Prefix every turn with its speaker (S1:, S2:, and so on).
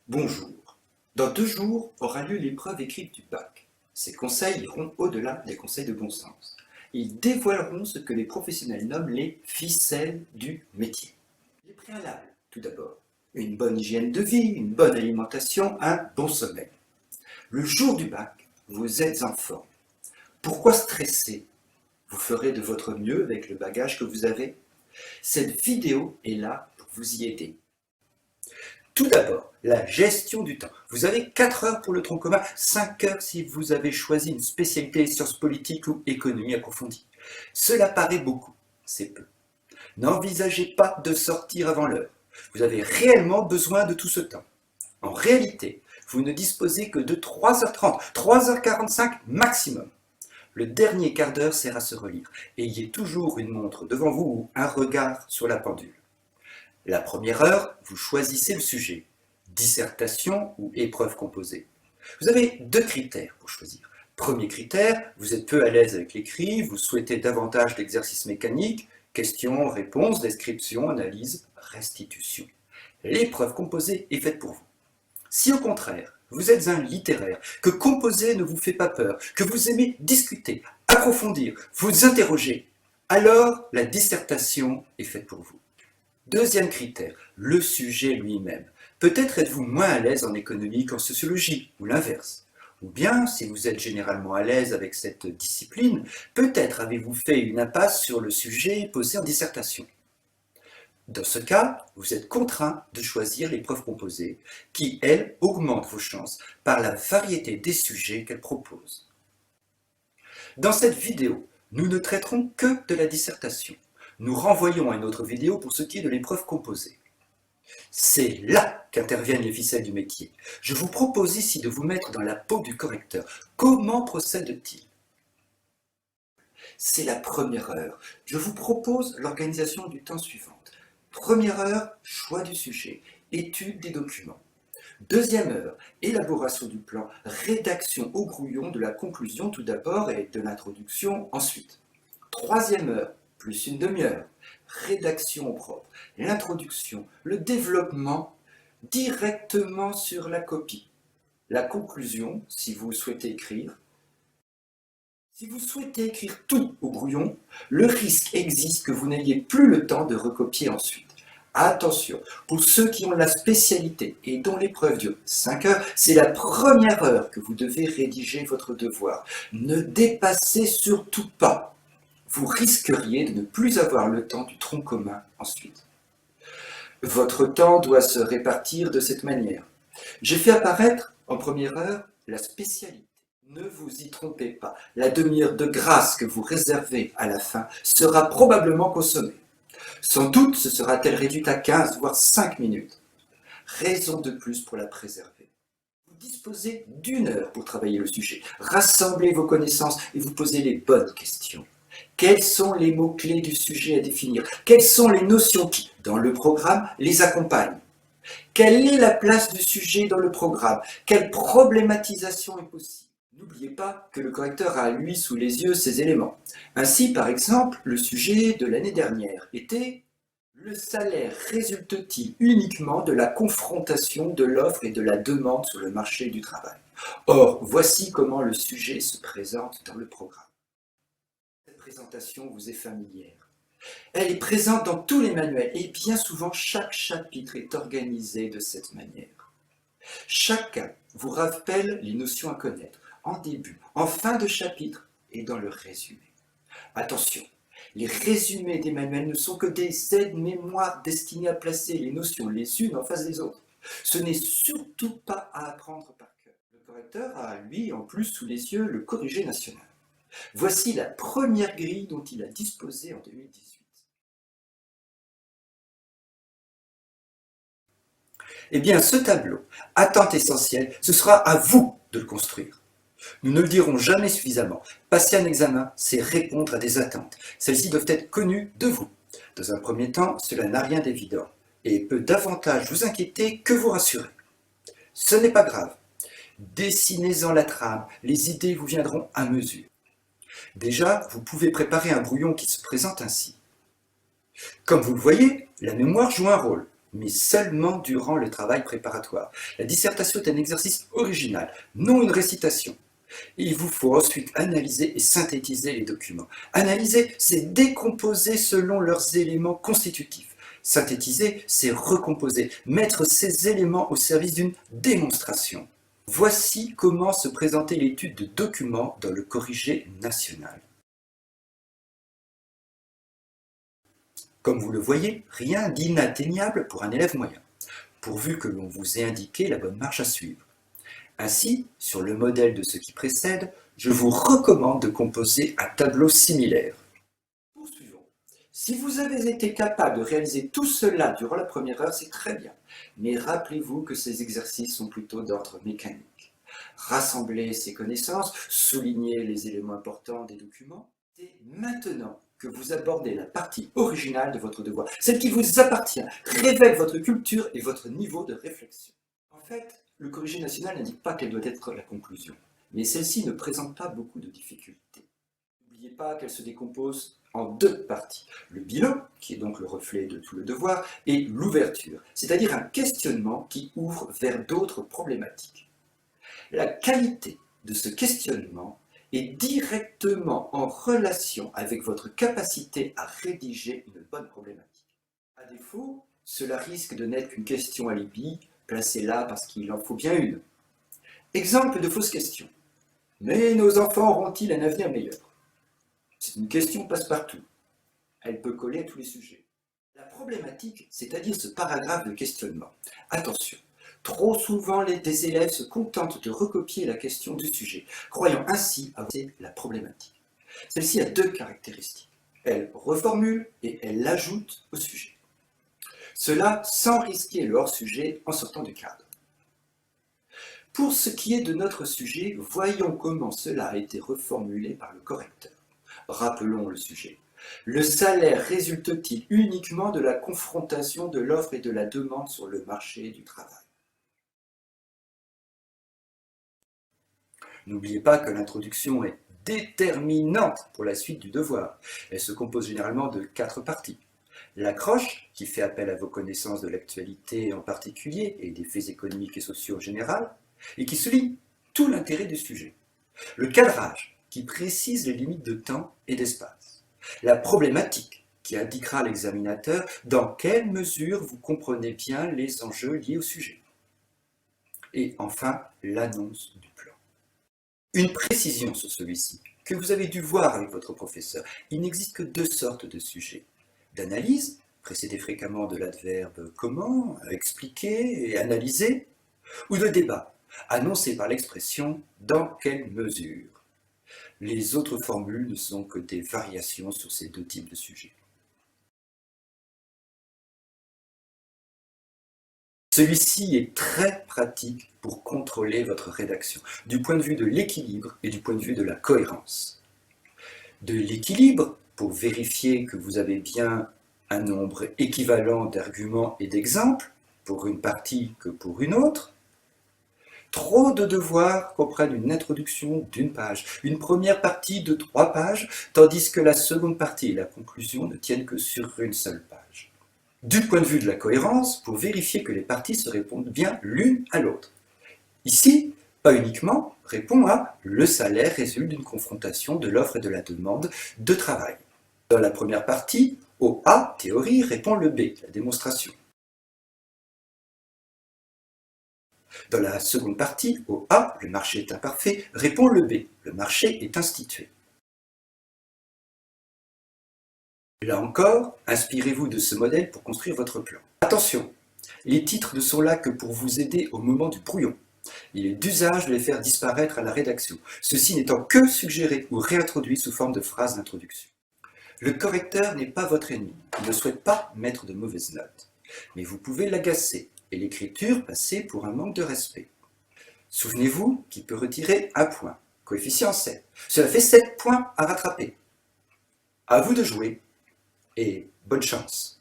S1: Bonjour. Dans 2 jours aura lieu l'épreuve écrite du bac. Ces conseils iront au-delà des conseils de bon sens. Ils dévoileront ce que les professionnels nomment les ficelles du métier. Les préalables, tout d'abord. Une bonne hygiène de vie, une bonne alimentation, un bon sommeil. Le jour du bac, vous êtes en forme. Pourquoi stresser? Vous ferez de votre mieux avec le bagage que vous avez. Cette vidéo est là pour vous y aider. Tout d'abord, la gestion du temps. Vous avez 4 heures pour le tronc commun, 5 heures si vous avez choisi une spécialité sciences politiques ou économie approfondie. Cela paraît beaucoup, c'est peu. N'envisagez pas de sortir avant l'heure. Vous avez réellement besoin de tout ce temps. En réalité, vous ne disposez que de 3h30, 3h45 maximum. Le dernier quart d'heure sert à se relire. Ayez toujours une montre devant vous ou un regard sur la pendule. La première heure, vous choisissez le sujet, dissertation ou épreuve composée. Vous avez 2 critères pour choisir. Premier critère, vous êtes peu à l'aise avec l'écrit, vous souhaitez davantage d'exercices mécaniques, questions, réponses, description, analyse, restitution. L'épreuve composée est faite pour vous. Si au contraire, vous êtes un littéraire, que composer ne vous fait pas peur, que vous aimez discuter, approfondir, vous interroger, alors la dissertation est faite pour vous. Deuxième critère, le sujet lui-même. Peut-être êtes-vous moins à l'aise en économie qu'en sociologie, ou l'inverse. Ou bien, si vous êtes généralement à l'aise avec cette discipline, peut-être avez-vous fait une impasse sur le sujet posé en dissertation. Dans ce cas, vous êtes contraint de choisir l'épreuve composée, qui, elle, augmente vos chances par la variété des sujets qu'elle propose. Dans cette vidéo, nous ne traiterons que de la dissertation. Nous renvoyons à une autre vidéo pour ce qui est de l'épreuve composée. C'est là qu'interviennent les ficelles du métier. Je vous propose ici de vous mettre dans la peau du correcteur. Comment procède-t-il? C'est la première heure. Je vous propose l'organisation du temps suivante. Première heure, choix du sujet, étude des documents. Deuxième heure, élaboration du plan, rédaction au brouillon de la conclusion tout d'abord et de l'introduction ensuite. Troisième heure, plus une demi-heure, rédaction au propre, l'introduction, le développement directement sur la copie. La conclusion, si vous souhaitez écrire. Si vous souhaitez écrire tout au brouillon, le risque existe que vous n'ayez plus le temps de recopier ensuite. Attention, pour ceux qui ont la spécialité et dont l'épreuve dure 5 heures, c'est la première heure que vous devez rédiger votre devoir. Ne dépassez surtout pas. Vous risqueriez de ne plus avoir le temps du tronc commun ensuite. Votre temps doit se répartir de cette manière. J'ai fait apparaître en première heure la spécialité. Ne vous y trompez pas, la demi-heure de grâce que vous réservez à la fin sera probablement consommée. Sans doute ce sera-t-elle réduite à 15 voire 5 minutes. Raison de plus pour la préserver. Vous disposez d'1 heure pour travailler le sujet. Rassemblez vos connaissances et vous posez les bonnes questions. Quels sont les mots-clés du sujet à définir? Quelles sont les notions qui, dans le programme, les accompagnent? Quelle est la place du sujet dans le programme? Quelle problématisation est possible? N'oubliez pas que le correcteur a lui sous les yeux ces éléments. Ainsi, par exemple, le sujet de l'année dernière était « Le salaire résulte-t-il uniquement de la confrontation de l'offre et de la demande sur le marché du travail ?» Or, voici comment le sujet se présente dans le programme. Cette présentation vous est familière. Elle est présente dans tous les manuels et bien souvent chaque chapitre est organisé de cette manière. Chacun vous rappelle les notions à connaître en début, en fin de chapitre et dans le résumé. Attention, les résumés des manuels ne sont que des aides-mémoires destinées à placer les notions les unes en face des autres. Ce n'est surtout pas à apprendre par cœur. Le correcteur a, lui, en plus sous les yeux, le corrigé national. Voici la première grille dont il a disposé en 2018. Eh bien, ce tableau, attente essentielle, ce sera à vous de le construire. Nous ne le dirons jamais suffisamment. Passer un examen, c'est répondre à des attentes. Celles-ci doivent être connues de vous. Dans un premier temps, cela n'a rien d'évident et peut davantage vous inquiéter que vous rassurer. Ce n'est pas grave. Dessinez-en la trame, les idées vous viendront à mesure. Déjà, vous pouvez préparer un brouillon qui se présente ainsi. Comme vous le voyez, la mémoire joue un rôle. mais seulement durant le travail préparatoire. La dissertation est un exercice original, non une récitation. Il vous faut ensuite analyser et synthétiser les documents. Analyser, c'est décomposer selon leurs éléments constitutifs. Synthétiser, c'est recomposer, mettre ces éléments au service d'une démonstration. Voici comment se présenter l'étude de documents dans le corrigé national. Comme vous le voyez, rien d'inatteignable pour un élève moyen, pourvu que l'on vous ait indiqué la bonne marche à suivre. Ainsi, sur le modèle de ce qui précède, je vous recommande de composer un tableau similaire. Poursuivons. Si vous avez été capable de réaliser tout cela durant la première heure, c'est très bien. Mais rappelez-vous que ces exercices sont plutôt d'ordre mécanique. Rassemblez ces connaissances, soulignez les éléments importants des documents. C'est maintenant que vous abordez la partie originale de votre devoir, celle qui vous appartient, révèle votre culture et votre niveau de réflexion. En fait, le corrigé national n'indique pas quelle doit être la conclusion, mais celle-ci ne présente pas beaucoup de difficultés. N'oubliez pas qu'elle se décompose en deux parties. Le bilan, qui est donc le reflet de tout le devoir, et l'ouverture, c'est-à-dire un questionnement qui ouvre vers d'autres problématiques. La qualité de ce questionnement est directement en relation avec votre capacité à rédiger une bonne problématique. À défaut, cela risque de n'être qu'une question alibi, placée là parce qu'il en faut bien une. Exemple de fausse question. Mais nos enfants auront-ils un avenir meilleur? C'est une question passe-partout. Elle peut coller à tous les sujets. La problématique, c'est-à-dire ce paragraphe de questionnement. Attention, trop souvent des élèves se contentent de recopier la question du sujet, croyant ainsi avoir la problématique. Celle-ci a deux caractéristiques. Elle reformule et elle l'ajoute au sujet. Cela sans risquer le hors-sujet en sortant du cadre. Pour ce qui est de notre sujet, voyons comment cela a été reformulé par le correcteur. Rappelons le sujet. Le salaire résulte-t-il uniquement de la confrontation de l'offre et de la demande sur le marché du travail? N'oubliez pas que l'introduction est déterminante pour la suite du devoir. Elle se compose généralement de 4 parties. L'accroche, qui fait appel à vos connaissances de l'actualité en particulier et des faits économiques et sociaux en général, et qui souligne tout l'intérêt du sujet. Le cadrage, qui précise les limites de temps et d'espace. La problématique, qui indiquera à l'examinateur dans quelle mesure vous comprenez bien les enjeux liés au sujet. Et enfin, l'annonce du plan. Une précision sur celui-ci, que vous avez dû voir avec votre professeur. Il n'existe que 2 sortes de sujets. D'analyse, précédé fréquemment de l'adverbe comment, expliquer et analyser, ou de débat, annoncé par l'expression dans quelle mesure. Les autres formules ne sont que des variations sur ces 2 types de sujets. Celui-ci est très pratique pour contrôler votre rédaction, du point de vue de l'équilibre et du point de vue de la cohérence. De l'équilibre, pour vérifier que vous avez bien un nombre équivalent d'arguments et d'exemples, pour une partie que pour une autre. Trop de devoirs comprennent une introduction d'1 page, une première partie de 3 pages, tandis que la seconde partie et la conclusion ne tiennent que sur une seule page. Du point de vue de la cohérence, pour vérifier que les parties se répondent bien l'une à l'autre. Ici, pas uniquement, répond à « le salaire résulte d'une confrontation de l'offre et de la demande de travail ». Dans la première partie, au A, théorie, répond le B, la démonstration. Dans la seconde partie, au A, le marché est imparfait, répond le B, le marché est institué. Là encore, inspirez-vous de ce modèle pour construire votre plan. Attention, les titres ne sont là que pour vous aider au moment du brouillon. Il est d'usage de les faire disparaître à la rédaction, ceci n'étant que suggéré ou réintroduit sous forme de phrases d'introduction. Le correcteur n'est pas votre ennemi, il ne souhaite pas mettre de mauvaises notes, mais vous pouvez l'agacer et l'écriture passer pour un manque de respect. Souvenez-vous qu'il peut retirer 1 point, coefficient 7. Cela fait 7 points à rattraper. À vous de jouer et bonne chance.